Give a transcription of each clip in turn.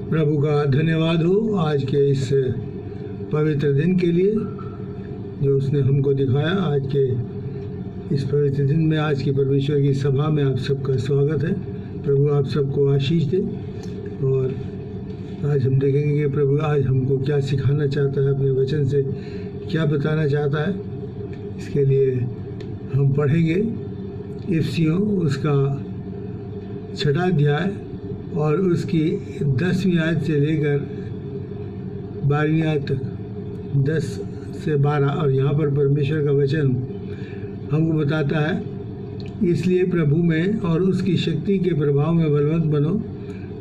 प्रभु का धन्यवाद हो आज के इस पवित्र दिन के लिए जो उसने हमको दिखाया। आज के इस पवित्र दिन में आज की परमेश्वर की सभा में आप सबका स्वागत है। प्रभु आप सबको आशीष दे। और आज हम देखेंगे कि प्रभु आज हमको क्या सिखाना चाहता है, अपने वचन से क्या बताना चाहता है। इसके लिए हम पढ़ेंगे इफिसियों उसका 6वां अध्याय और उसकी 10वीं आयत से लेकर 12वीं आयत तक, 10 से 12। और यहाँ पर परमेश्वर का वचन हमको बताता है, इसलिए प्रभु में और उसकी शक्ति के प्रभाव में बलवंत बनो,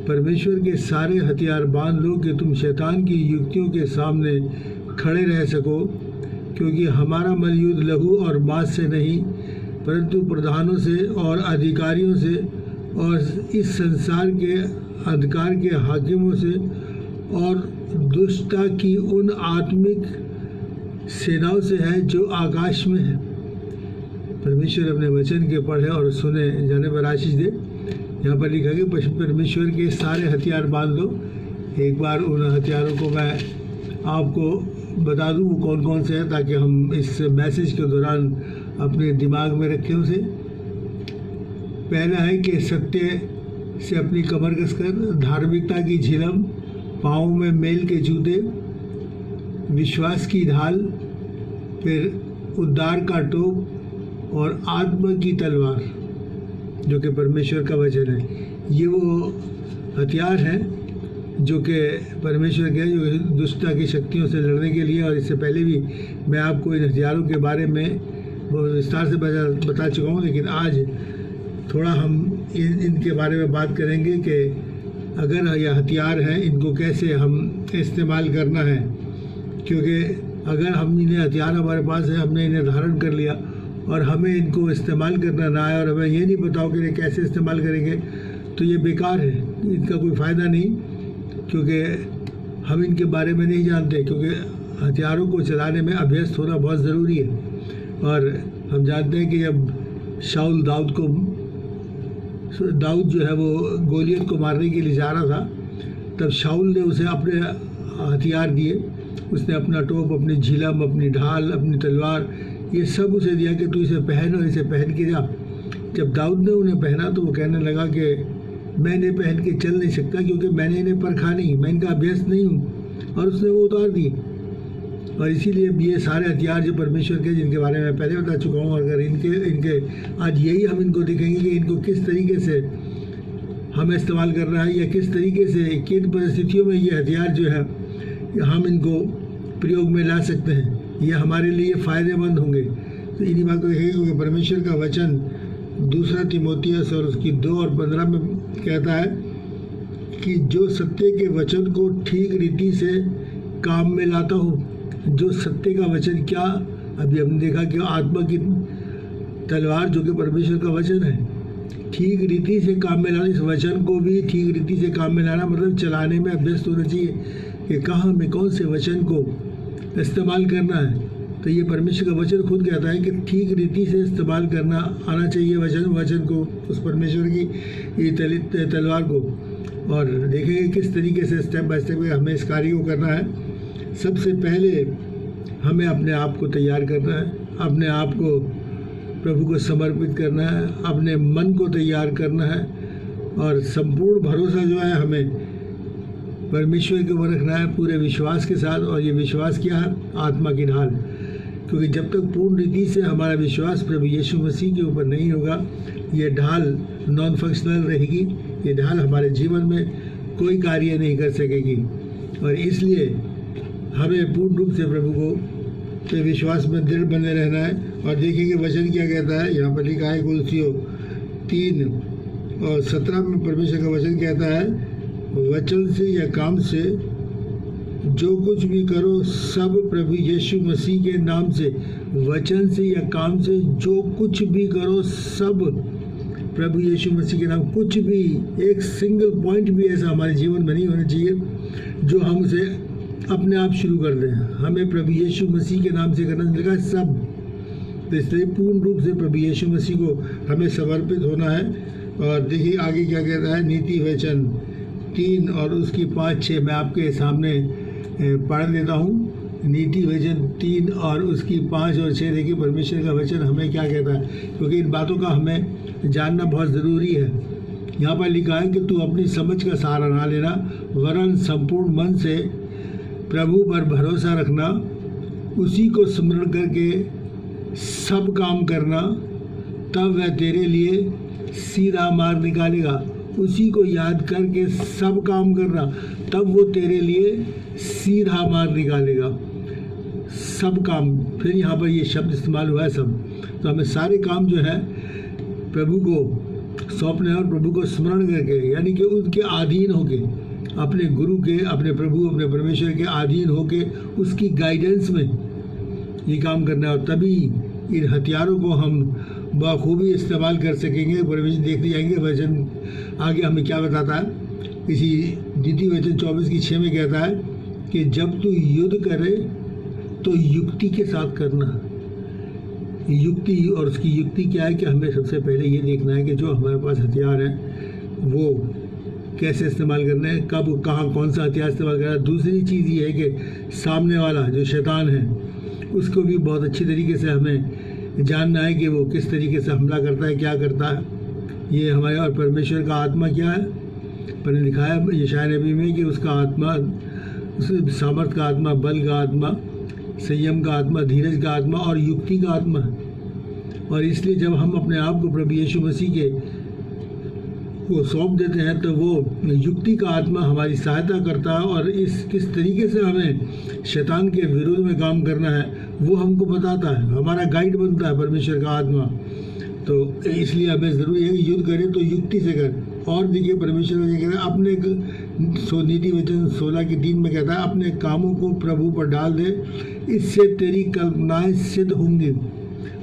परमेश्वर के सारे हथियार बांध लो कि तुम शैतान की युक्तियों के सामने खड़े रह सको, क्योंकि हमारा मलयुद्ध लहू और मांस से नहीं परंतु प्रधानों से और अधिकारियों से और इस संसार के अंधकार के हाकिमों से और दुष्टता की उन आत्मिक सेनाओं से है जो आकाश में है। परमेश्वर अपने वचन के पढ़े और सुने जाने पर आशीष दे। यहाँ पर लिखा कि परमेश्वर के सारे हथियार बांध लो। एक बार उन हथियारों को मैं आपको बता दूँ वो कौन कौन से हैं, ताकि हम इस मैसेज के दौरान अपने दिमाग में रखें उसे। पहला है कि सत्य से अपनी कमर कसकर, धार्मिकता की झिलम, पाँव में मेल के जूते, विश्वास की ढाल, फिर उद्धार का टोप और आत्मा की तलवार जो कि परमेश्वर का वचन है। ये वो हथियार हैं जो कि परमेश्वर के, जो दुष्टता की शक्तियों से लड़ने के लिए। और इससे पहले भी मैं आपको इन हथियारों के बारे में बहुत विस्तार से बता चुका हूँ, लेकिन आज थोड़ा हम इनके बारे में बात करेंगे कि अगर यह हथियार हैं इनको कैसे हम इस्तेमाल करना है। क्योंकि अगर हम इन्हें हथियार हमारे पास है, हमने इन्हें धारण कर लिया और हमें इनको इस्तेमाल करना ना आए और हमें ये नहीं बताओ कि इन्हें कैसे इस्तेमाल करेंगे, तो ये बेकार है, इनका कोई फ़ायदा नहीं, क्योंकि हम इनके बारे में नहीं जानते। क्योंकि हथियारों को चलाने में अभ्यस्त होना बहुत ज़रूरी है। और हम जानते हैं कि जब शाऊल दाऊद जो है वो गोलियत को मारने के लिए जा रहा था, तब शाऊल ने उसे अपने हथियार दिए। उसने अपना टोप, अपनी झिलम, अपनी ढाल, अपनी तलवार, ये सब उसे दिया कि तू इसे पहन और इसे पहन के जा। जब दाऊद ने उन्हें पहना तो वो कहने लगा कि मैं इन्हें पहन के चल नहीं सकता, क्योंकि मैंने इन्हें परखा नहीं, मैं इनका अभ्यस्त नहीं हूँ। और उसने वो उतार दी। और इसीलिए ये सारे हथियार जो परमेश्वर के, जिनके बारे में पहले बता चुका हूँ, अगर इनके आज यही हम इनको देखेंगे कि इनको किस तरीके से हमें इस्तेमाल करना है, या किस तरीके से किन परिस्थितियों में ये हथियार जो है हम इनको प्रयोग में ला सकते हैं, ये हमारे लिए फ़ायदेमंद होंगे। तो इन्हीं बात को देखेंगे, क्योंकि परमेश्वर का वचन 2 तीमुथियुस और उसकी 2 और 15 में कहता है कि जो सत्य के वचन को ठीक रीति से काम में लाता हो। जो सत्य का वचन क्या, अभी हमने देखा कि आत्मा की तलवार जो कि परमेश्वर का वचन है, ठीक रीति से काम में लाना। इस वचन को भी ठीक रीति से काम में लाना मतलब चलाने में अभ्यस्त होना चाहिए कि कहाँ में कौन से वचन को इस्तेमाल करना है। तो ये परमेश्वर का वचन खुद कहता है कि ठीक रीति से इस्तेमाल करना आना चाहिए वचन को, उस परमेश्वर की ये तलवार को। और देखेंगे किस तरीके से स्टेप बाय स्टेप हमें इस कार्य को करना है। सबसे पहले हमें अपने आप को तैयार करना है, अपने आप को प्रभु को समर्पित करना है, अपने मन को तैयार करना है और संपूर्ण भरोसा जो है हमें परमेश्वर के ऊपर रखना है पूरे विश्वास के साथ। और ये विश्वास क्या है? आत्मा की ढाल। क्योंकि जब तक पूर्ण रीति से हमारा विश्वास प्रभु यीशु मसीह के ऊपर नहीं होगा, ये ढाल नॉन फंक्शनल रहेगी। ये ढाल हमारे जीवन में कोई कार्य नहीं कर सकेगी। और इसलिए हमें पूर्ण रूप से प्रभु को पे विश्वास में दृढ़ बने रहना है। और देखिए कि वचन क्या कहता है। यहाँ पर लिखा है कुलसियों 3 और 17 में परमेश्वर का वचन कहता है, वचन से या काम से जो कुछ भी करो सब प्रभु यीशु मसीह के नाम से। वचन से या काम से जो कुछ भी करो सब प्रभु यीशु मसीह के नाम। कुछ भी, एक सिंगल पॉइंट भी ऐसा हमारे जीवन में नहीं होना चाहिए जो हम उसे अपने आप शुरू कर दें। हमें प्रभु यीशु मसीह के नाम से करना लगा सब। तो इसलिए पूर्ण रूप से प्रभु यीशु मसीह को हमें समर्पित होना है। और देखिए आगे क्या कहता है, नीति वचन 3 और उसकी 5, 6 मैं आपके सामने पढ़ देता हूँ। नीति वचन 3 और उसकी 5 और 6 देखिए परमेश्वर का वचन हमें क्या कहता है, क्योंकि इन बातों का हमें जानना बहुत ज़रूरी है। यहाँ पर लिखा है कि तू अपनी समझ का सहारा ना लेना, वरन संपूर्ण मन से प्रभु पर भरोसा रखना, उसी को स्मरण करके सब काम करना, तब वह तेरे लिए सीधा मार्ग निकालेगा। उसी को याद करके सब काम करना, तब वो तेरे लिए सीधा मार्ग निकालेगा। सब काम, फिर यहाँ पर ये शब्द इस्तेमाल हुआ है सब, तो हमें सारे काम जो है प्रभु को सौंपने और प्रभु को स्मरण करके, यानी कि उनके अधीन होके, अपने गुरु के, अपने प्रभु, अपने परमेश्वर के अधीन होके उसकी गाइडेंस में ये काम करना है। और तभी इन हथियारों को हम बखूबी इस्तेमाल कर सकेंगे। परमेश्वर देखते जाएंगे वचन आगे हमें क्या बताता है। इसी नीति वचन 24 की 6 में कहता है कि जब तू युद्ध करे तो युक्ति के साथ करना। युक्ति, और उसकी युक्ति क्या है कि हमें सबसे पहले ये देखना है कि जो हमारे पास हथियार हैं वो कैसे इस्तेमाल करना है, कब, कहाँ, कौन सा हथियार इस्तेमाल करना है। दूसरी चीज़ ये है कि सामने वाला जो शैतान है उसको भी बहुत अच्छी तरीके से हमें जानना है कि वो किस तरीके से हमला करता है, क्या करता है। ये हमारे, और परमेश्वर का आत्मा क्या है, पर लिखा है यशायाह नबी में कि उसका आत्मा, उस सामर्थ का आत्मा, बल का आत्मा, संयम का आत्मा, धीरज का आत्मा और युक्ति का आत्मा है। और इसलिए जब हम अपने आप को प्रभु यीशु मसीह के को सौंप देते हैं तो वो युक्ति का आत्मा हमारी सहायता करता है, और इस किस तरीके से हमें शैतान के विरुद्ध में काम करना है वो हमको बताता है, हमारा गाइड बनता है परमेश्वर का आत्मा। तो इसलिए हमें ज़रूरी है कि युद्ध करें तो युक्ति से करें। और देखिए परमेश्वर ये कहता है अपने नीति वचन 16 की 3 में कहता है अपने कामों को प्रभु पर डाल दे, इससे तेरी कल्पनाएं सिद्ध होंगी,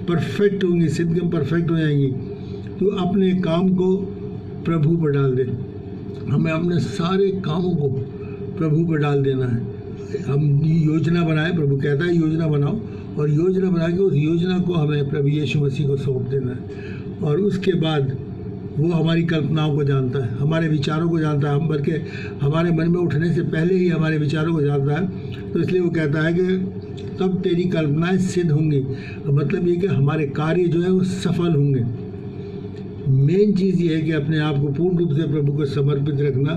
परफेक्ट होंगी, सिद्ध परफेक्ट हो जाएंगी। तो अपने काम को प्रभु पर डाल दे। हमें अपने सारे कामों को प्रभु पर डाल देना है। हम योजना बनाए, प्रभु कहता है योजना बनाओ, और योजना बना के उस योजना को हमें प्रभु यीशु मसीह को सौंप देना है। और उसके बाद वो हमारी कल्पनाओं को जानता है, हमारे विचारों को जानता है, हम बल्कि हमारे मन में उठने से पहले ही हमारे विचारों को जानता है। तो इसलिए वो कहता है कि तब तेरी कल्पनाएं सिद्ध होंगी। मतलब ये कि हमारे कार्य जो है वो सफल होंगे। मेन चीज़ ये है कि अपने आप को पूर्ण रूप से प्रभु को समर्पित रखना।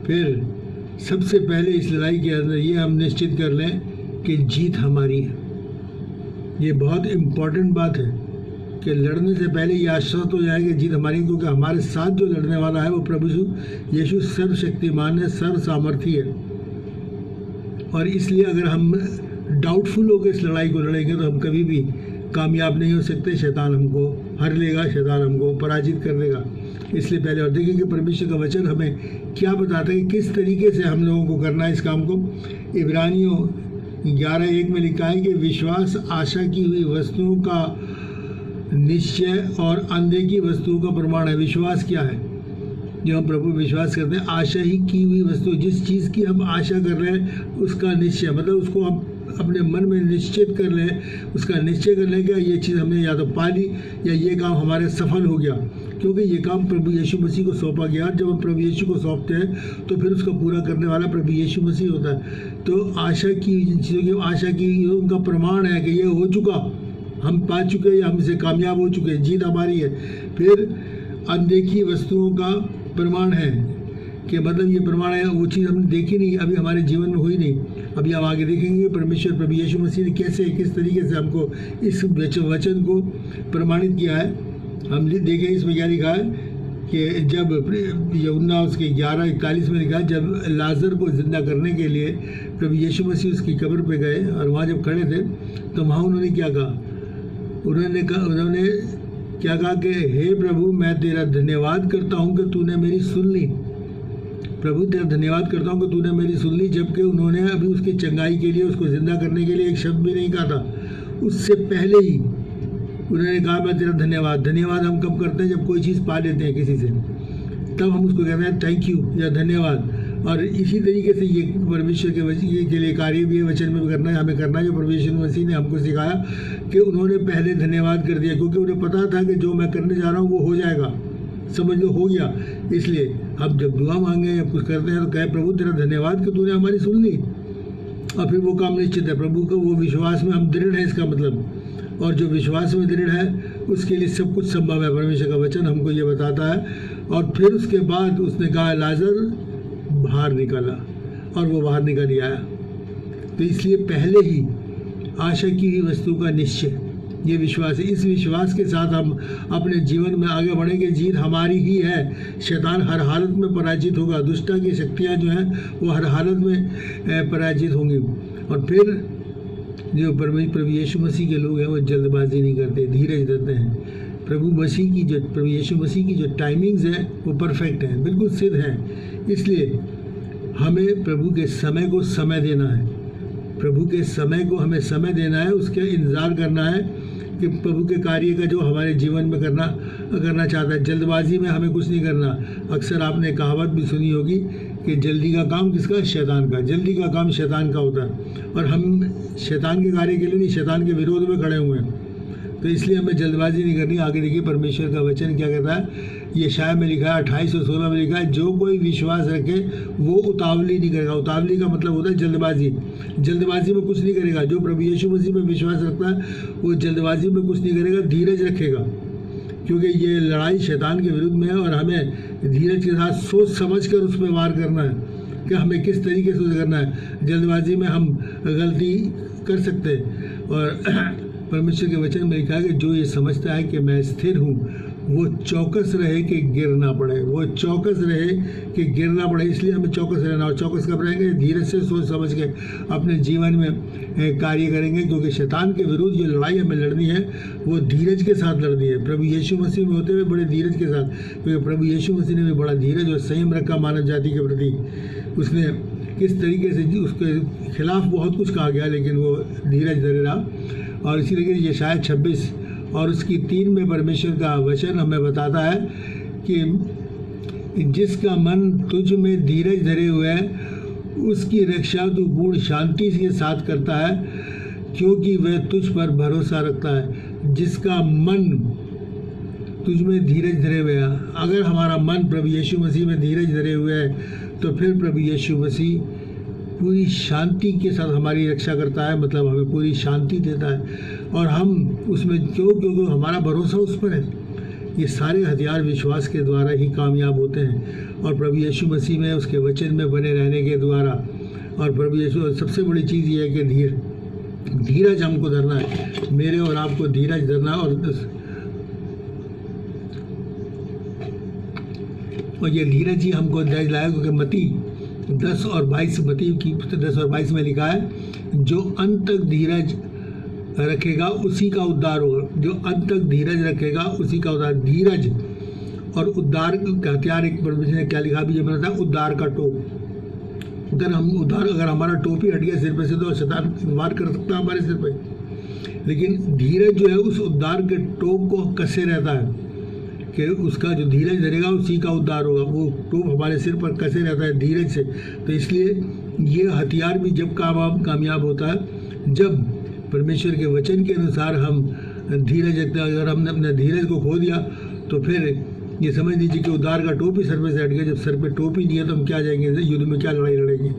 फिर सबसे पहले इस लड़ाई के अंदर ये हम निश्चित कर लें कि जीत हमारी है। ये बहुत इम्पॉर्टेंट बात है कि लड़ने से पहले ये आश्वस्त हो जाए कि जीत हमारी, क्योंकि हमारे साथ जो लड़ने वाला है वो प्रभु यीशु सर्वशक्तिमान है, सर्व सामर्थी है। और इसलिए अगर हम डाउटफुल होकर इस लड़ाई को लड़ेंगे तो हम कभी भी कामयाब नहीं हो सकते। शैतान हमको हर लेगा, शैतान हमको पराजित कर देगा। इसलिए पहले और देखें कि परमेश्वर का वचन हमें क्या बताता है कि किस तरीके से हम लोगों को करना है इस काम को। इब्रानियों 11:1 में लिखा है कि विश्वास आशा की हुई वस्तुओं का निश्चय और अनदेखी वस्तुओं का प्रमाण है। विश्वास क्या है? जो हम प्रभु विश्वास करते हैं, आशा ही की हुई वस्तु, जिस चीज़ की हम आशा कर रहे हैं उसका निश्चय, मतलब उसको हम अपने मन में निश्चित कर लें, उसका निश्चय कर लें कि ये चीज़ हमने या तो पा ली या ये काम हमारे सफल हो गया, क्योंकि ये काम प्रभु यीशु मसीह को सौंपा गया। जब हम प्रभु यीशु को सौंपते हैं तो फिर उसको पूरा करने वाला प्रभु यीशु मसीह होता है। तो आशा की जिन चीज़ों की आशा की, उनका प्रमाण है कि ये हो चुका, हम पा चुके या हमसे कामयाब हो चुके, जीत हमारी है। फिर अनदेखी वस्तुओं का प्रमाण है कि मतलब ये प्रमाण है वो चीज़ हमने देखी नहीं, अभी हमारे जीवन में हुई नहीं। अभी हम आगे देखेंगे परमेश्वर प्रभु यीशु मसीह ने कैसे किस तरीके से हमको इस वचन को प्रमाणित किया है। हम देखें इसमें क्या लिखा है कि जब यूहन्ना उसके 11:41 में लिखा है, जब लाजर को जिंदा करने के लिए प्रभु यीशु मसीह उसकी कब्र पे गए और वहाँ जब खड़े थे तो वहाँ उन्होंने क्या कहा? उन्होंने क्या कहा कि हे प्रभु, मैं तेरा धन्यवाद करता हूँ कि तूने मेरी सुन ली। प्रभु तेरा धन्यवाद करता हूँ कि तूने मेरी सुन ली, जबकि उन्होंने अभी उसकी चंगाई के लिए, उसको जिंदा करने के लिए एक शब्द भी नहीं कहा था। उससे पहले ही उन्होंने कहा मैं तेरा धन्यवाद। धन्यवाद हम कब करते हैं? जब कोई चीज़ पा लेते हैं किसी से, तब हम उसको कहते हैं थैंक यू या धन्यवाद। और इसी तरीके से ये परमेश्वर के लिए कार्य भी है, वचन में भी करना है, हमें करना है। जो परमेश्वर मसीह ने हमको सिखाया कि उन्होंने पहले धन्यवाद कर दिया, क्योंकि उन्हें पता था कि जो मैं करने जा रहा हूँ वो हो जाएगा, समझ लो हो गया। इसलिए अब जब दुआ मांगे या कुछ करते हैं तो कहे प्रभु तेरा धन्यवाद कि तूने हमारी सुन ली, और फिर वो काम निश्चित है। प्रभु का वो विश्वास में हम दृढ़ है, इसका मतलब, और जो विश्वास में दृढ़ है उसके लिए सब कुछ संभव है। परमेश्वर का वचन हमको ये बताता है। और फिर उसके बाद उसने कहा लाजर बाहर निकाला, और वो बाहर निकल ही आया। तो इसलिए पहले ही आशा की हुई वस्तु का निश्चय, ये विश्वास है। इस विश्वास के साथ हम अपने जीवन में आगे बढ़ेंगे। जीत हमारी ही है। शैतान हर हालत में पराजित होगा। दुष्टता की शक्तियाँ जो हैं वो हर हालत में पराजित होंगी। और फिर जो प्रभु यीशु मसीह के लोग हैं वो जल्दबाजी नहीं करते, धीरज धरते हैं। प्रभु यीशु मसीह की जो टाइमिंग्स है वो परफेक्ट है, बिल्कुल सिद्ध है। इसलिए हमें प्रभु के समय को समय देना है। प्रभु के समय को हमें समय देना है, उसके इंतज़ार करना है कि प्रभु के कार्य का जो हमारे जीवन में करना चाहता है। जल्दबाजी में हमें कुछ नहीं करना। अक्सर आपने कहावत भी सुनी होगी कि जल्दी का काम किसका? शैतान का। जल्दी का काम शैतान का होता है, और हम शैतान के कार्य के लिए नहीं, शैतान के विरोध में खड़े हुए हैं। तो इसलिए हमें जल्दबाजी नहीं करनी। आगे देखिए परमेश्वर का वचन क्या कहता है। ये शायद में लिखा है 28 और 16 में लिखा है, जो कोई विश्वास रखे वो उतावली नहीं करेगा। उतावली का मतलब होता है जल्दबाजी। जल्दबाजी में कुछ नहीं करेगा। जो प्रभु यीशु मसीह में विश्वास रखता है वो जल्दबाजी में कुछ नहीं करेगा, धीरज रखेगा। क्योंकि ये लड़ाई शैतान के विरुद्ध में है, और हमें धीरज के साथ सोच समझ कर उस पर वार करना है कि हमें किस तरीके से उसे करना है। जल्दबाजी में हम गलती कर सकते हैं। और परमेश्वर के वचन में लिखा है कि जो ये समझता है कि मैं स्थिर हूँ वो चौकस रहे कि गिर ना पड़े। वो चौकस रहे कि गिर ना पड़े। इसलिए हमें चौकस रहना। और चौकस कब रहेंगे? धीरज से सोच समझ के अपने जीवन में कार्य करेंगे। क्योंकि शैतान के विरुद्ध जो लड़ाई हमें लड़नी है वो धीरज के साथ लड़नी है। प्रभु यीशु मसीह में होते हुए बड़े धीरज के साथ, क्योंकि प्रभु यीशु मसीह ने भी बड़ा धीरज और संयम रखा मानव जाति के प्रति। उसने किस तरीके से उसके खिलाफ बहुत कुछ कहा गया, लेकिन वो धीरज धरे रहा। और इसी तरीके से यशायाह 26 और उसकी 3 में परमेश्वर का वचन हमें बताता है कि जिसका मन तुझ में धीरज धरे हुए है उसकी रक्षा तू पूर्ण शांति के साथ करता है, क्योंकि वह तुझ पर भरोसा रखता है। जिसका मन तुझ में धीरज धरे हुए है। अगर हमारा मन प्रभु यीशु मसीह में धीरज धरे हुए है तो फिर प्रभु यीशु मसीह पूरी शांति के साथ हमारी रक्षा करता है। मतलब हमें पूरी शांति देता है, और हम उसमें क्योंकि हमारा भरोसा उस पर है। ये सारे हथियार विश्वास के द्वारा ही कामयाब होते हैं, और प्रभु यीशु मसीह में उसके वचन में बने रहने के द्वारा। और प्रभु यीशु सबसे बड़ी चीज़ ये है कि धीरज हमको धरना है। मेरे और आपको धीरज धरना। और ये धीरज ही हमको धैर्य लाएगा। क्योंकि मती 10 और 22 मती की 10 और 22 में लिखा है, जो अंत तक धीरज रखेगा उसी का उद्धार होगा। जो अंत तक धीरज रखेगा उसी का उद्धार। धीरज और उद्धार का हथियार, एक परमेश्वर ने क्या लिखा भी ये बनाता है, उद्धार का टोप। अगर हमारा टोपी हट गया सिर पे से तो शैतान वार कर सकता है हमारे सिर पे। लेकिन धीरज जो है उस उद्धार के टोप को कसे रहता है कि उसका जो धीरज धरेगा उसी का उद्धार होगा। वो टोप हमारे सिर पर कसे रहता है धीरज से। तो इसलिए ये हथियार भी जब कामयाब होता है जब परमेश्वर के वचन के अनुसार हम धीरज रखते हैं। अगर हमने अपने धीरज को खो दिया तो फिर ये समझ लीजिए कि उद्धार का टोप ही सर पे से हट गया। जब सर पे टोप ही नहीं है तो हम क्या जाएंगे युद्ध में, क्या लड़ाई लड़ेंगे।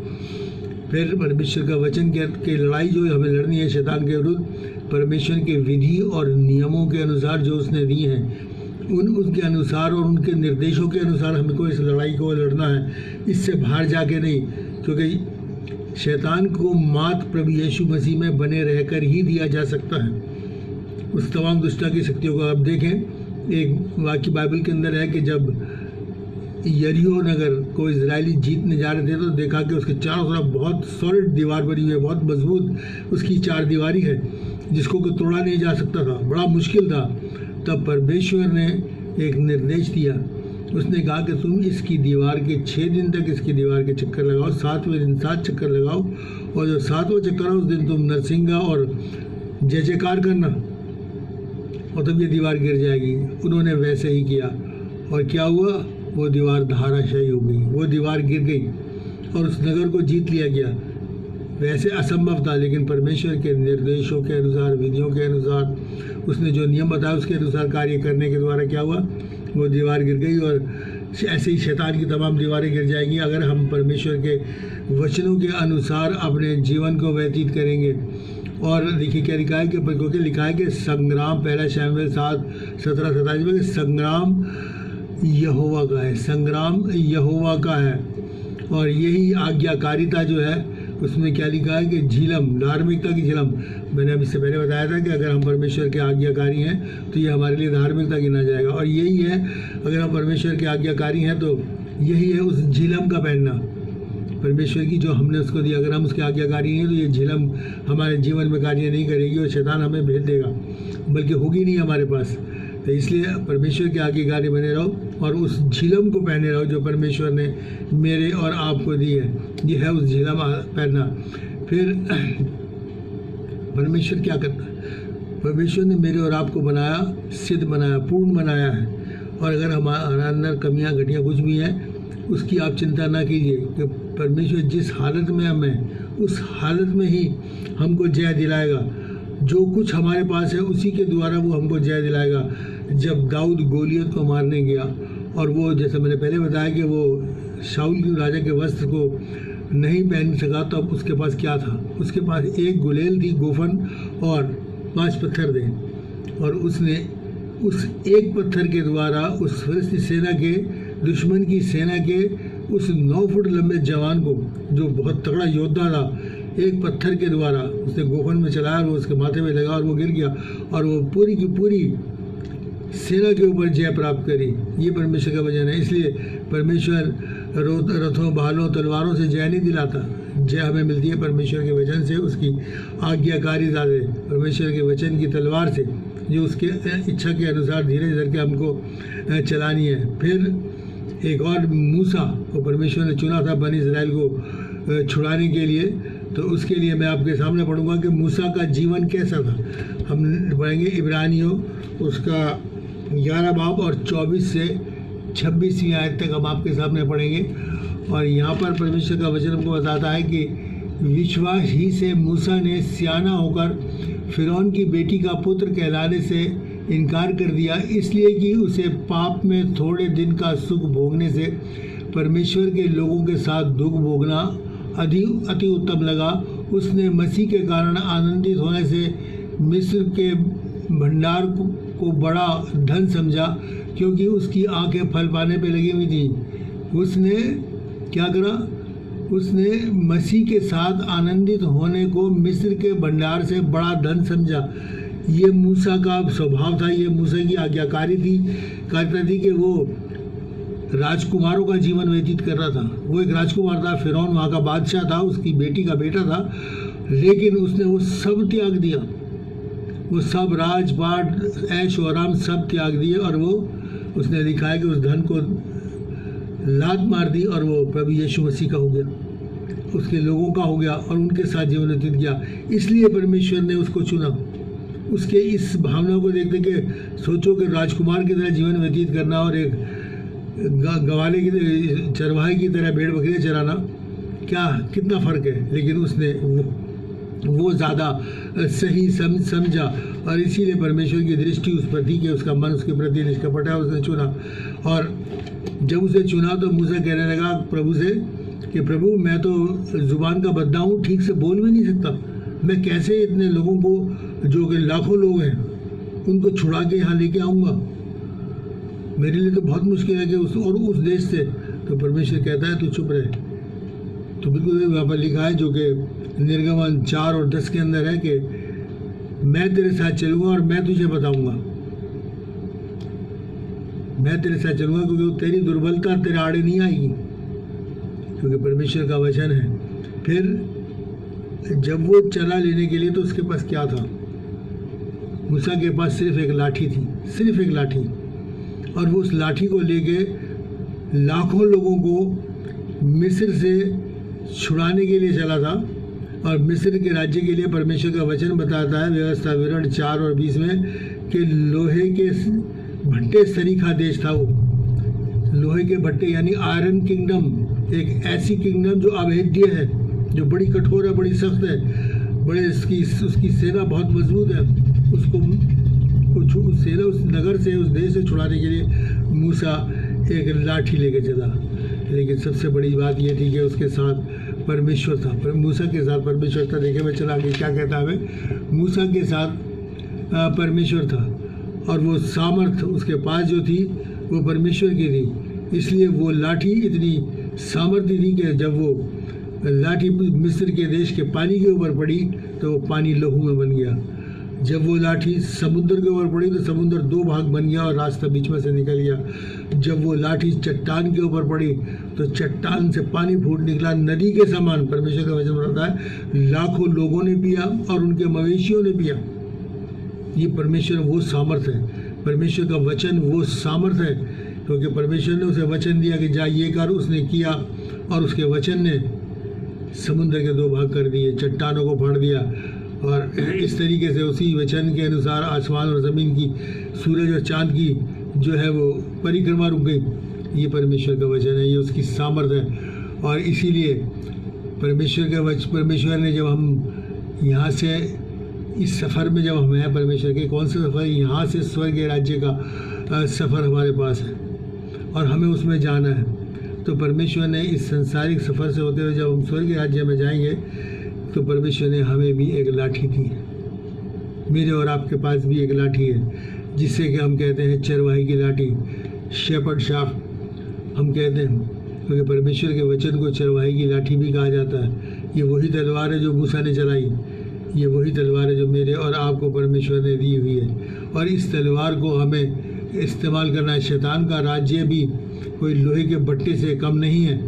फिर परमेश्वर का वचन की लड़ाई जो हमें लड़नी है शैतान के विरुद्ध, परमेश्वर के विधि और नियमों के अनुसार जो उसने दी हैं उनके अनुसार और उनके निर्देशों के अनुसार हमको इस लड़ाई को लड़ना है, इससे बाहर जाके नहीं। क्योंकि शैतान को मात प्रभु यीशु मसीह में बने रहकर ही दिया जा सकता है, उस तमाम दुष्टता की शक्तियों को। आप देखें, एक वाक्य बाइबल के अंदर है कि जब यरीहो नगर को इजरायली जीतने जा रहे थे तो देखा कि उसके चारों तरफ बहुत सॉलिड दीवार बनी हुई है, बहुत मजबूत उसकी चार दीवारी है जिसको कोई तोड़ा नहीं जा सकता था, बड़ा मुश्किल था। तब परमेश्वर ने एक निर्देश दिया, उसने कहा कि तुम इसकी दीवार के 6 दिन तक इसकी दीवार के चक्कर लगाओ, 7वें दिन 7 चक्कर लगाओ, और जो 7वां चक्कर है उस दिन तुम नरसिंगा और जय जयकार करना, और तब ये दीवार गिर जाएगी। उन्होंने वैसे ही किया, और क्या हुआ, वो दीवार धराशायी हो गई, वो दीवार गिर गई और उस नगर को जीत लिया गया। वैसे असंभव था, लेकिन परमेश्वर के निर्देशों के अनुसार, विधियों के अनुसार, उसने जो नियम बताया उसके अनुसार कार्य करने के द्वारा क्या हुआ, वो दीवार गिर गई और ऐसे ही शैतान की तमाम दीवारें गिर जाएंगी अगर हम परमेश्वर के वचनों के अनुसार अपने जीवन को व्यतीत करेंगे। और देखिए क्या लिखा है क्योंकि लिखा है कि संग्राम, पहला शमूएल 7:17-27 में, संग्राम यहोवा का है, संग्राम यहोवा का है। और यही आज्ञाकारिता जो है उसमें क्या लिखा है कि झिलम, धार्मिकता की झिलम। मैंने अभी इससे पहले बताया था कि अगर हम परमेश्वर के आज्ञाकारी हैं तो ये हमारे लिए धार्मिकता गिना जाएगा। और यही है, अगर हम परमेश्वर के आज्ञाकारी हैं तो यही है उस झिलम का पहनना, परमेश्वर की जो हमने उसको दी। अगर हम उसके आज्ञाकारी हैं तो ये झिलम हमारे जीवन में कार्य नहीं करेगी और शैतान हमें भेज देगा, बल्कि होगी नहीं हमारे पास। तो इसलिए परमेश्वर के आज्ञाकारी बने रहो और उस झिलम को पहने रहो जो परमेश्वर ने मेरे और आपको दी है। ये है उस झिलम पहनना। फिर परमेश्वर क्या करता है, परमेश्वर ने मेरे और आपको बनाया, सिद्ध बनाया, पूर्ण बनाया है। और अगर हमारे अंदर कमियां घटियां कुछ भी हैं उसकी आप चिंता ना कीजिए कि परमेश्वर जिस हालत में हम हैं उस हालत में ही हमको जय दिलाएगा। जो कुछ हमारे पास है उसी के द्वारा वो हमको जय दिलाएगा। जब दाऊद गोलियत को मारने गया और वो, जैसे मैंने पहले बताया कि वो शाऊल के राजा के वस्त्र को नहीं पहन सका, तो अब उसके पास क्या था? उसके पास एक गुलेल थी, गोफन और 5 पत्थर थे। और उसने उस एक पत्थर के द्वारा उस फिलिस्ती सेना के, दुश्मन की सेना के उस 9 फुट लंबे जवान को, जो बहुत तगड़ा योद्धा था, एक पत्थर के द्वारा उसने गोफन में चलाया, वो उसके माथे में लगा और वो गिर गया और वो पूरी की पूरी सेना के ऊपर जय प्राप्त करी। ये परमेश्वर का वचन है। इसलिए परमेश्वर रथों, भालों, तलवारों से जय नहीं दिलाता। जय हमें मिलती है परमेश्वर के वचन से, उसकी आज्ञाकारिता से, परमेश्वर के वचन की तलवार से, जो उसके इच्छा के अनुसार धीरे धीरे के हमको चलानी है। फिर एक और, मूसा को परमेश्वर ने चुना था बनी इस्राएल को छुड़ाने के लिए। तो उसके लिए मैं आपके सामने पढ़ूंगा कि मूसा का जीवन कैसा था। हम पढ़ेंगे इब्रानियों उसका 11 बाब और 24 से 26वीं आयत तक हम आपके सामने पढ़ेंगे। और यहाँ पर परमेश्वर का वचन हमको बताता है कि विश्वास ही से मूसा ने सियाना होकर फिरौन की बेटी का पुत्र कहलाने से इनकार कर दिया, इसलिए कि उसे पाप में थोड़े दिन का सुख भोगने से परमेश्वर के लोगों के साथ दुख भोगना अति उत्तम लगा। उसने मसीह के कारण आनंदित होने से मिस्र के भंडार को बड़ा धन समझा, क्योंकि उसकी आंखें फल पाने पे लगी हुई थी। उसने क्या करा? उसने मसीह के साथ आनंदित होने को मिस्र के भंडार से बड़ा धन समझा। ये मूसा का स्वभाव था, ये मूसा की आज्ञाकारिता थी कि वो राजकुमारों का जीवन व्यतीत कर रहा था। वो एक राजकुमार था, फिरौन वहाँ का बादशाह था, उसकी बेटी का बेटा था, लेकिन उसने वो सब त्याग दिया। वो सब राजपाट, ऐश और आराम सब त्याग दिए और वो उसने दिखाया कि उस धन को लात मार दी और वो प्रभु यीशु मसीह का हो गया, उसके लोगों का हो गया और उनके साथ जीवन व्यतीत किया। इसलिए परमेश्वर ने उसको चुना। उसके इस भावना को देखते कि सोचो कि राजकुमार की तरह जीवन व्यतीत करना और एक गवाले की, चरवाहे की तरह भेड़ बकरियाँ चराना, क्या कितना फ़र्क है। लेकिन उसने वो ज़्यादा सही समझा और इसीलिए परमेश्वर की दृष्टि उस पर थी कि उसका मन उसके प्रति निष्कपट है, उसने चुना। और जब उसे चुना तो मूसा कहने लगा प्रभु से कि प्रभु, मैं तो ज़ुबान का बद्दा हूँ, ठीक से बोल भी नहीं सकता। मैं कैसे इतने लोगों को, जो कि लाखों लोग हैं, उनको छुड़ा के यहाँ लेके आऊँगा? मेरे लिए तो बहुत मुश्किल है कि उस देश से। तो परमेश्वर कहता है तू चुप रहे। तो बिल्कुल वहाँ पर लिखा है, जो कि निर्गमन 4 और 10 के अंदर है, कि मैं तेरे साथ चलूँगा और मैं तुझे बताऊँगा। मैं तेरे साथ चलूँगा क्योंकि तेरी दुर्बलता तेरे आड़े नहीं आएगी, क्योंकि परमेश्वर का वचन है। फिर जब वो चला लेने के लिए, तो उसके पास क्या था? मूसा के पास सिर्फ एक लाठी थी, सिर्फ एक लाठी। और वो उस लाठी को लेके लाखों लोगों को मिस्र से छुड़ाने के लिए चला था। और मिस्र के राज्य के लिए परमेश्वर का वचन बताता है, व्यवस्था विवरण 4 और 20 में, कि लोहे के भट्टे सरीखा देश था। वो लोहे के भट्टे यानी आयरन किंगडम, एक ऐसी किंगडम जो अभेद्य है, जो बड़ी कठोर है, बड़ी सख्त है, बड़े उसकी सेना बहुत मजबूत है। उसको सेना उस नगर से, उस देश से छुड़ाने के लिए मूसा एक लाठी लेके चला। लेकिन सबसे बड़ी बात यह थी कि उसके साथ परमेश्वर था, पर मूसा के साथ परमेश्वर था। देखे मैं चला कि क्या कहता है, मूसा के साथ परमेश्वर था और वो सामर्थ उसके पास जो थी वो परमेश्वर की थी। इसलिए वो लाठी इतनी सामर्थ्य थी कि जब वो लाठी मिस्र के देश के पानी के ऊपर पड़ी तो वो पानी लहू में बन गया। जब वो लाठी समुद्र के ऊपर पड़ी तो समुद्र 2 भाग बन गया और रास्ता बीच में से निकल गया। जब वो लाठी चट्टान के ऊपर पड़ी तो चट्टान से पानी फूट निकला नदी के समान। परमेश्वर का वचन बताता है लाखों लोगों ने पिया और उनके मवेशियों ने पिया। ये परमेश्वर वो सामर्थ है, परमेश्वर का वचन वो सामर्थ है, क्योंकि परमेश्वर ने उसे वचन दिया कि जा ये कर, उसने किया और उसके वचन ने समुद्र के 2 भाग कर दिए, चट्टानों को फाड़ दिया। और इस तरीके से उसी वचन के अनुसार आसमान और ज़मीन की, सूरज और चाँद की जो है वो परिक्रमा रुक गई। ये परमेश्वर का वचन है, ये उसकी सामर्थ्य है। और इसीलिए परमेश्वर ने जब हम यहाँ से इस सफ़र में जब हम हैं, परमेश्वर के कौन से सफ़र, यहाँ से स्वर्ग के राज्य का सफ़र हमारे पास है और हमें उसमें जाना है। तो परमेश्वर ने इस संसारिक सफ़र से होते हुए जब हम स्वर्ग के राज्य में जाएंगे तो परमेश्वर ने हमें भी एक लाठी दी है। मेरे और आपके पास भी एक लाठी है जिससे कि हम कहते हैं चरवाही की लाठी, शेपर्ड शाफ्ट हम कहते हैं, क्योंकि परमेश्वर के वचन को चरवाही की लाठी भी कहा जाता है। ये वही तलवार है जो मूसा ने चलाई, ये वही तलवार है जो मेरे और आपको परमेश्वर ने दी हुई है। और इस तलवार को हमें इस्तेमाल करना है। शैतान का राज्य भी कोई लोहे के बट्टे से कम नहीं है,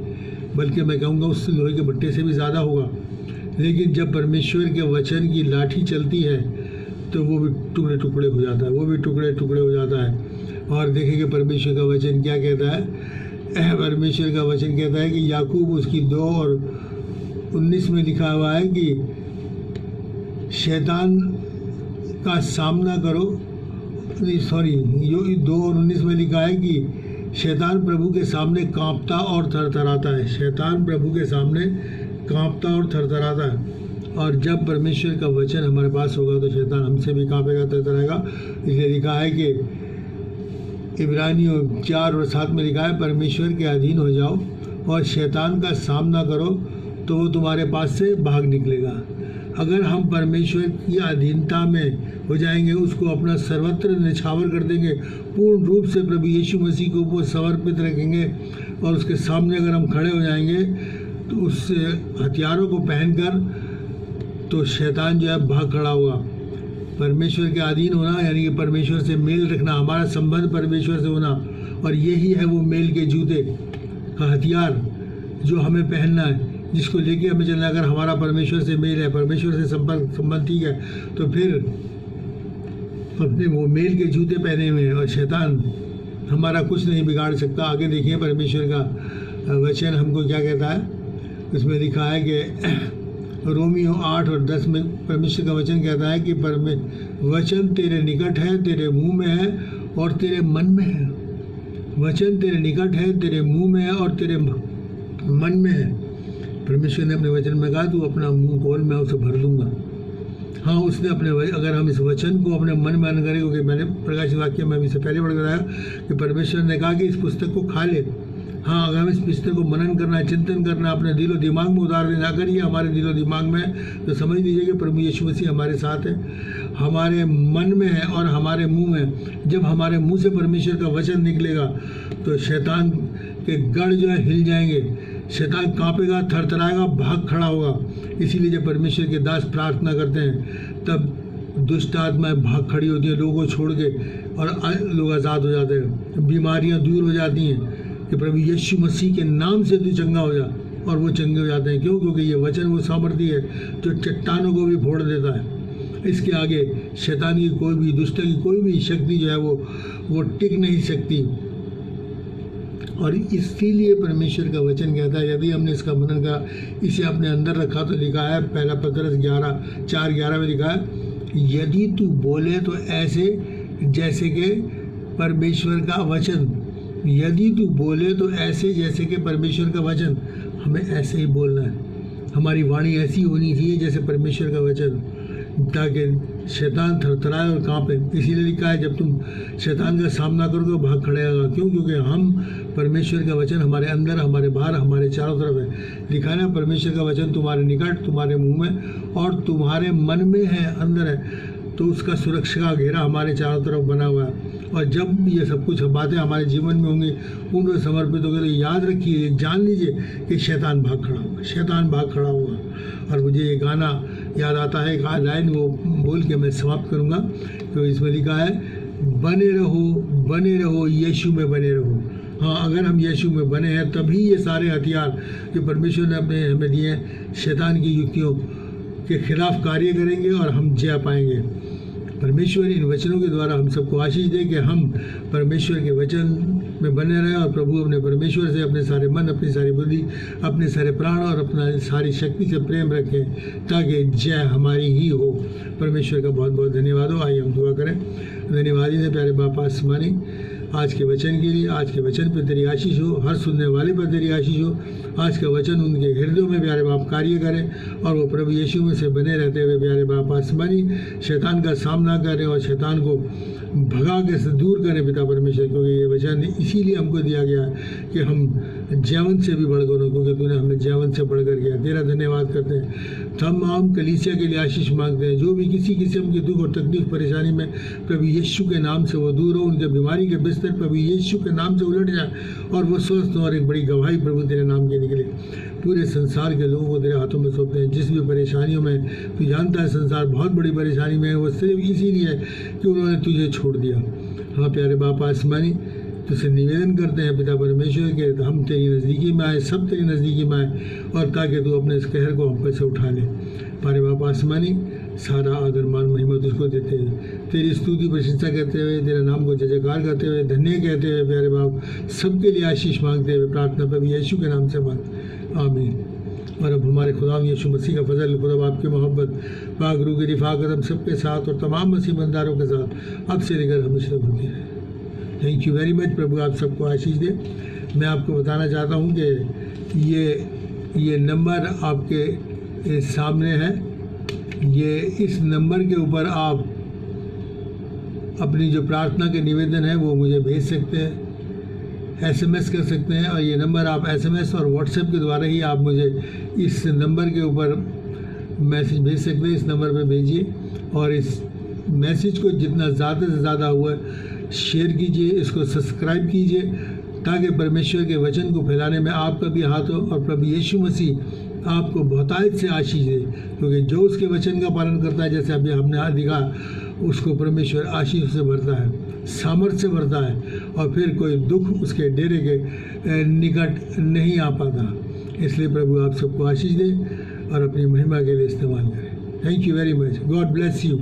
बल्कि मैं कहूँगा उस लोहे के बट्टे से भी ज़्यादा होगा। लेकिन जब परमेश्वर के वचन की लाठी चलती है तो वो भी टुकड़े टुकड़े हो जाता है, वो भी टुकड़े टुकड़े हो जाता है। और देखेंगे परमेश्वर का वचन क्या कहता है। परमेश्वर का वचन कहता है कि याकूब उसकी 2 और 19 में लिखा हुआ है कि शैतान का सामना करो, 2 और 19 में लिखा है कि शैतान प्रभु के सामने कांपता और थरथराता है। शैतान प्रभु के सामने कांपता और थरथराता है। और जब परमेश्वर का वचन हमारे पास होगा तो शैतान हमसे भी कांपेगा, थरथराएगा। इसलिए लिखा है कि इब्रानियों 4 और 7 में लिखा है परमेश्वर के अधीन हो जाओ और शैतान का सामना करो तो वो तुम्हारे पास से भाग निकलेगा। अगर हम परमेश्वर की अधीनता में हो जाएंगे, उसको अपना सर्वत्र निछावर कर देंगे, पूर्ण रूप से प्रभु यीशु मसीह को वो समर्पित रखेंगे और उसके सामने अगर हम खड़े हो जाएंगे तो उस हथियारों को पहनकर तो शैतान जो है भाग खड़ा होगा। परमेश्वर के अधीन होना यानी कि परमेश्वर से मेल रखना, हमारा संबंध परमेश्वर से होना, और यही है वो मेल के जूते का हथियार जो हमें पहनना है, जिसको लेके हमें चलना। अगर हमारा परमेश्वर से मेल है, परमेश्वर से संबंध ठीक है, तो फिर अपने वो मेल के जूते पहने हुए हैं और शैतान हमारा कुछ नहीं बिगाड़ सकता। आगे देखिए परमेश्वर का वचन हमको क्या कहता है। उसमें लिखा है कि रोमियो 8 और 10 में परमेश्वर का वचन कहता है कि वचन तेरे निकट है, तेरे मुंह में है और तेरे मन में है। वचन तेरे निकट है, तेरे मुंह में है और तेरे मन में है। परमेश्वर ने अपने वचन में कहा तू अपना मुंह खोल, मैं उसे भर दूंगा। हाँ, उसने अगर हम इस वचन को अपने मन में करें, क्योंकि मैंने प्रकाशित वाक्य में अभी से पहले पढ़ कराया कि परमेश्वर ने कहा कि इस पुस्तक को खा ले। हाँ, अगर हम इस पुस्तक को मनन करना है, चिंतन करना, अपने दिलो दिमाग में उतार देना, अगर ये हमारे दिलो दिमाग में है तो समझ लीजिए कि प्रभु यीशु मसीह हमारे साथ है, हमारे मन में है और हमारे मुंह में। जब हमारे मुंह से परमेश्वर का वचन निकलेगा तो शैतान के गढ़ जो है हिल जाएंगे, शैतान कांपेगा, थरथराएगा, भाग खड़ा होगा। इसीलिए जब परमेश्वर के दास प्रार्थना करते हैं तब दुष्ट आत्माएं भाग खड़ी होती हैं लोगों को छोड़ के, और लोग आज़ाद हो जाते हैं, बीमारियां दूर हो जाती हैं कि प्रभु यीशु मसीह के नाम से तू चंगा हो जा, और वो चंगे हो जाते हैं। क्यों? क्योंकि ये वचन वो सामर्थ्य है जो चट्टानों को भी फोड़ देता है। इसके आगे शैतान की कोई भी, दुष्ट की कोई भी शक्ति जो है वो टिक नहीं सकती। और इसीलिए परमेश्वर का वचन कहता है यदि हमने इसका मनन करा, इसे अपने अंदर रखा, तो लिखा है पहला पतरस 4:11 में लिखा है यदि तू बोले तो ऐसे जैसे कि परमेश्वर का वचन। यदि तू बोले तो ऐसे जैसे कि परमेश्वर का वचन। हमें ऐसे ही बोलना है, हमारी वाणी ऐसी होनी चाहिए जैसे परमेश्वर का वचन, ताकि शैतान थरथराए और कांपे। इसीलिए लिखा है जब तुम शैतान का सामना करोगे तो भाग खड़ेगा। क्यों? क्योंकि हम परमेश्वर का वचन हमारे अंदर, हमारे बाहर, हमारे चारों तरफ है। लिखा है ना, परमेश्वर का वचन तुम्हारे निकट, तुम्हारे मुंह में और तुम्हारे मन में है, अंदर है। तो उसका सुरक्षा का घेरा हमारे चारों तरफ बना हुआ है। और जब ये सब कुछ बातें हमारे जीवन में होंगी, पूर्ण समर्पित होंगे, तो याद रखिए, जान लीजिए कि शैतान भाग खड़ा होगा, शैतान भाग खड़ा होगा। और मुझे ये गाना याद आता है, एक लाइन वो बोल के मैं समाप्त करूँगा। तो इसमें लिखा है, बने रहो यीशु में बने रहो। हाँ, अगर हम यीशु में बने हैं तभी ये सारे हथियार जो परमेश्वर ने अपने हमें दिए हैं, शैतान की युक्तियों के खिलाफ कार्य करेंगे और हम जय पाएंगे। परमेश्वर इन वचनों के द्वारा हम सबको आशीष दे कि हम परमेश्वर के वचन में बने रहें और प्रभु अपने परमेश्वर से अपने सारे मन, अपनी सारी बुद्धि, अपने सारे प्राण और अपना सारी शक्ति से प्रेम रखें, ताकि जय हमारी ही हो। परमेश्वर का बहुत बहुत धन्यवाद हो। आइए हम दुआ करें। धन्यवाद ही प्यारे बाप आसमानी, आज के वचन के लिए, आज के वचन पर तेरी आशीष हो, हर सुनने वाले पर तेरी आशीष हो। आज का वचन उनके हृदयों में प्यारे बाप कार्य करें और वो प्रभु यीशु में से बने रहते हुए प्यारे बाप आसमानी शैतान का सामना करें और शैतान को भगा के से दूर करें पिता परमेश्वर। क्योंकि ये वचन इसीलिए हमको दिया गया है कि हम जीवन से भी बढ़कर हो, क्योंकि तूने हमें जीवन से बढ़कर किया। तेरा धन्यवाद करते हैं। तमाम कलीसिया के लिए आशीष मांगते हैं, जो भी किसी किस्म की दुख और तकलीफ परेशानी में, प्रभु यीशु के नाम से वो दूर हो। उनके बीमारी के बिस्तर प्रभु यीशु के नाम से उलट जाए और वो स्वस्थ हो और एक बड़ी गवाही प्रभु तेरे नाम के निकले। पूरे संसार के लोगों को तेरे हाथों में सौंपते हैं। जिस भी परेशानियों में, तू जानता है संसार बहुत बड़ी परेशानी में है, वो सिर्फ इसीलिए है कि उन्होंने तुझे छोड़ दिया। हाँ प्यारे बाप आसमानी, तुझसे निवेदन करते हैं पिता परमेश्वर के हम तेरी नज़दीकी में आए, सब तेरी नज़दीकी में आए, और ताकि तू अपने इस कहर को हम पर से उठा ले। प्यारे बाप आसमानी, सारा आदर मान महिमा तुझको देते हैं, तेरी स्तुति प्रशंसा करते हुए, तेरे नाम को जय जयकार करते हुए, धन्य कहते हुए प्यारे बाप सबके लिए आशीष मांगते हुए प्रार्थना प्रभु यीशु के नाम से मांग, आमीन। और अब हमारे खुदा यीशु मसीह का फजल, खुदा बाप की मोहब्बत, पाक रूह की रिफाकत हम सबके साथ और तमाम मसीह बंदारों के साथ अब से लेकर हमेशा होती है। Thank you very much. प्रभु आप सबको आशीष दे। मैं आपको बताना चाहता हूँ कि ये नंबर आपके सामने है। ये इस नंबर के ऊपर आप अपनी जो प्रार्थना के निवेदन है वो मुझे भेज सकते हैं, SMS कर सकते हैं। और ये नंबर आप SMS और WhatsApp के द्वारा ही आप मुझे इस नंबर के ऊपर मैसेज भेज सकते हैं। इस नंबर पे भेजिए और इस मैसेज को जितना ज़्यादा से ज़्यादा हुआ शेयर कीजिए, इसको सब्सक्राइब कीजिए, ताकि परमेश्वर के वचन को फैलाने में आपका भी हाथ हो और प्रभु यीशु मसीह आपको बहुतायत से आशीष दे। क्योंकि जो उसके वचन का पालन करता है, जैसे अभी हमने दिखा, उसको परमेश्वर आशीष से भरता है, सामर्थ्य से भरता है, और फिर कोई दुख उसके डेरे के निकट नहीं आ पाता। इसलिए प्रभु आप सबको आशीष दे और अपनी महिमा के लिए इस्तेमाल करें। Thank you very much. God bless you.